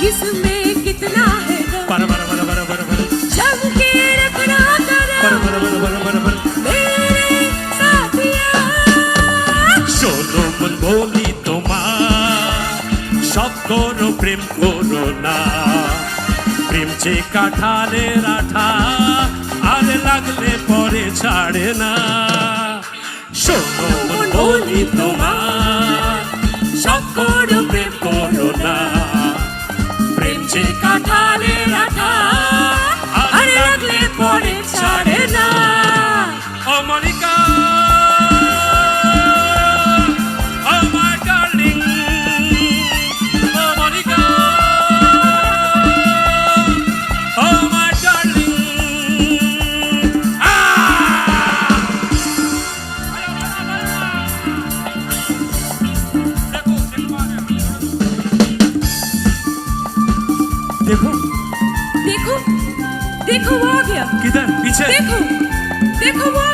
इसमें कितना है दम। बर बर बर बर बर बर जम के रखना कदम बर बर बर बर बर मेरे साथिया। শোনো মন বলি তোমার সব করো প্রেম করো না প্রেম যে কাঁঠালের আঠা আর লাগলে পরে ছাড়ে না শোনো মন বলি তোমার সব করো প্রেম করো না প্রেম যে কাঁঠালের আঠা আর লাগলে পরে ছাড়ে না ও মনিকা देखो देखो देखो वो आ गया। किधर पीछे देखो देखो वो आ